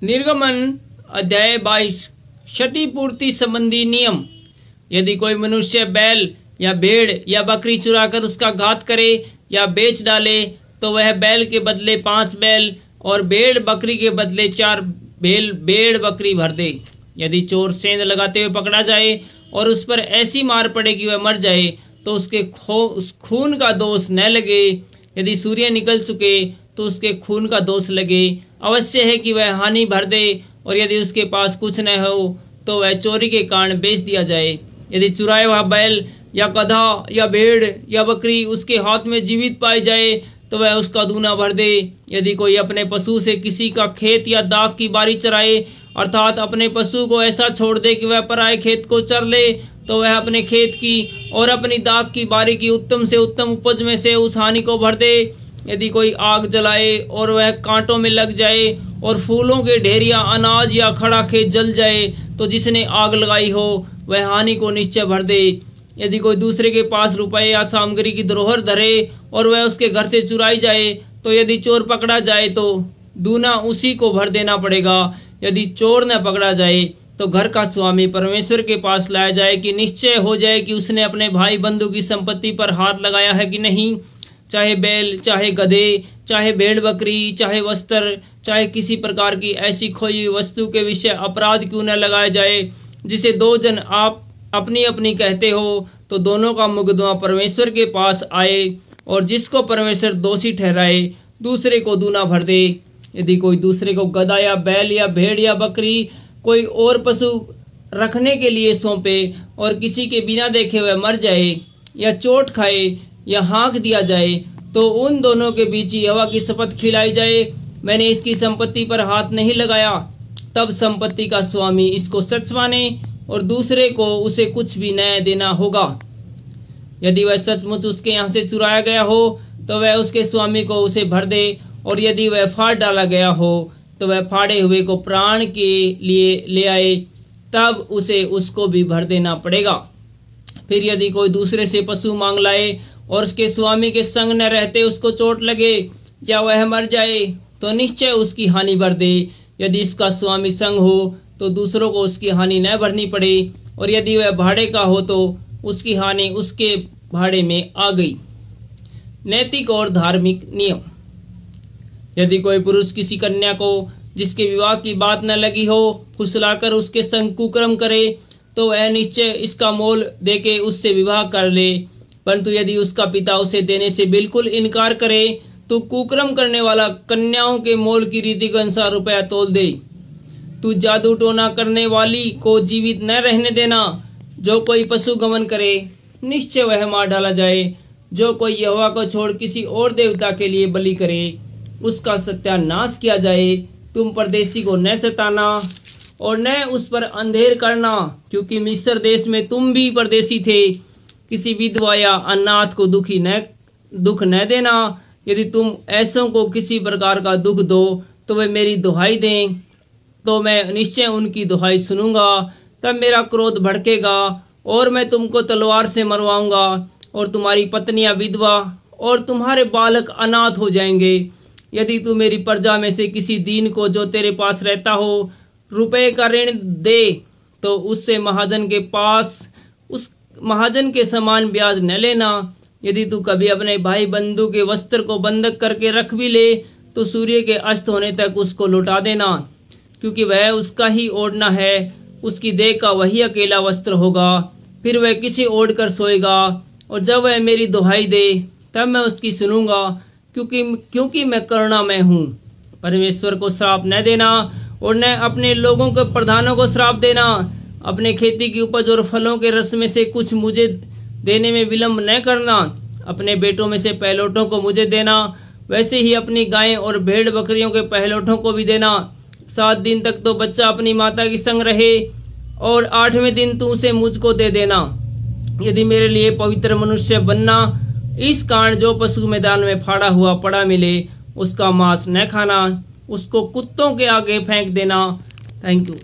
निर्गमन अध्याय 22 क्षतिपूर्ति संबंधी नियम। यदि कोई मनुष्य बैल या भेड़ या बकरी चुराकर उसका घात करे या बेच डाले तो वह बैल के बदले 5 बैल और भेड़ बकरी के बदले 4 भेड़ बकरी भर दे। यदि चोर सेंध लगाते हुए पकड़ा जाए और उस पर ऐसी मार पड़े कि वह मर जाए तो उसके खून का दोष न लगे। यदि सूर्य निकल चुके तो उसके खून का दोष लगे। अवश्य है कि वह हानि भर दे, और यदि उसके पास कुछ न हो तो वह चोरी के कारण बेच दिया जाए। यदि चुराया हुआ बैल या गधा या भेड़ या बकरी उसके हाथ में जीवित पाई जाए तो वह उसका दूना भर दे। यदि कोई अपने पशु से किसी का खेत या दाख की बारी चराए, अर्थात अपने पशु को ऐसा छोड़ दे कि वह पराए खेत को चर ले, तो वह अपने खेत की और अपनी दाख की बारी की उत्तम से उत्तम उपज में से उस हानि को भर दे। यदि कोई आग जलाए और वह कांटों में लग जाए और फूलों के ढेर या अनाज या खड़ा खेत जल जाए तो जिसने आग लगाई हो वह हानि को निश्चय भर दे। यदि कोई दूसरे के पास रुपए या सामग्री की धरोहर धरे और वह उसके घर से चुराई जाए, तो यदि चोर पकड़ा जाए तो दूना उसी को भर देना पड़ेगा। यदि चोर न पकड़ा जाए तो घर का स्वामी परमेश्वर के पास लाया जाए कि निश्चय हो जाए कि उसने अपने भाई बंधु की संपत्ति पर हाथ लगाया है कि नहीं। चाहे बैल, चाहे गधे, चाहे भेड़ बकरी, चाहे वस्त्र, चाहे किसी प्रकार की ऐसी खोई हुई वस्तु के विषय अपराध क्यों न लगाया जाए। जिसे 2 जन आप अपनी अपनी कहते हो तो दोनों का मुकदमा परमेश्वर के पास आए, और जिसको परमेश्वर दोषी ठहराए दूसरे को दूना भर दे। यदि कोई दूसरे को गधा या बैल या भेड़ या बकरी कोई और पशु रखने के लिए सौंपे और किसी के बिना देखे हुए मर जाए या चोट खाए या हाँक दिया जाए, तो उन दोनों के बीच यहोवा की शपथ खिलाई जाए, मैंने इसकी संपत्ति पर हाथ नहीं लगाया। तब संपत्ति का स्वामी इसको सच माने और दूसरे को उसे कुछ भी न देना होगा। यदि वह सचमुच उसके यहाँ से चुराया गया हो तो वह उसके स्वामी को उसे भर दे, और यदि वह फाड़ डाला गया हो तो वह फाड़े हुए को प्राण के लिए ले आए, तब उसे उसको भी भर देना पड़ेगा। फिर यदि कोई दूसरे से पशु मांग लाए और उसके स्वामी के संग न रहते उसको चोट लगे या वह मर जाए तो निश्चय उसकी हानि भर दे। यदि इसका स्वामी संग हो तो दूसरों को उसकी हानि न भरनी पड़े, और यदि वह भाड़े का हो तो उसकी हानि उसके भाड़े में आ गई। नैतिक और धार्मिक नियम। यदि कोई पुरुष किसी कन्या को जिसके विवाह की बात न लगी हो फुसलाकर उसके संग कुकर्म करे तो वह निश्चय इसका मोल देके उससे विवाह कर ले। परंतु यदि उसका पिता उसे देने से बिल्कुल इनकार करे तो कुकर्म करने वाला कन्याओं के मोल की रीति के अनुसार रुपया तोल दे। तू जादू टोना करने वाली को जीवित न रहने देना। जो कोई पशु गमन करे निश्चय वह मार डाला जाए। जो कोई यहोवा को छोड़ किसी और देवता के लिए बलि करे उसका सत्यानाश किया जाए। तुम परदेशी को न सताना और न उस पर अंधेर करना, क्योंकि मिस्र देश में तुम भी परदेशी थे। किसी विधवा या अनाथ को दुख न देना। यदि तुम ऐसों को किसी प्रकार का दुख दो तो वे मेरी दुहाई दें, तो मैं निश्चय उनकी दुहाई सुनूंगा। तब मेरा क्रोध भड़केगा और मैं तुमको तलवार से मरवाऊंगा, और तुम्हारी पत्नियां विधवा और तुम्हारे बालक अनाथ हो जाएंगे। यदि तू मेरी प्रजा में से किसी दीन को जो तेरे पास रहता हो रुपए का ऋण दे तो उससे महाजन के पास उस महाजन के समान ब्याज न लेना। यदि तू कभी अपने भाई बंधु के वस्त्र को बंधक करके रख भी ले तो सूर्य के अस्त होने तक उसको लौटा देना, क्योंकि वह उसका ही ओढ़ना है। उसकी देह का वही अकेला वस्त्र होगा। फिर वह किसी ओढ़ कर सोएगा, और जब वह मेरी दुहाई दे तब मैं उसकी सुनूंगा, क्योंकि मैं करुणामय हूँ। परमेश्वर को श्राप न देना और न अपने लोगों के प्रधानों को श्राप देना। अपने खेती की उपज और फलों के रस में से कुछ मुझे देने में विलंब न करना। अपने बेटों में से पहलौठों को मुझे देना, वैसे ही अपनी गायें और भेड़ बकरियों के पहलौठों को भी देना। 7 दिन तक तो बच्चा अपनी माता के संग रहे, और 8वें दिन तू उसे मुझको दे देना। यदि मेरे लिए पवित्र मनुष्य बनना, इस कारण जो पशु मैदान में फाड़ा हुआ पड़ा मिले उसका मांस न खाना, उसको कुत्तों के आगे फेंक देना। Thank you.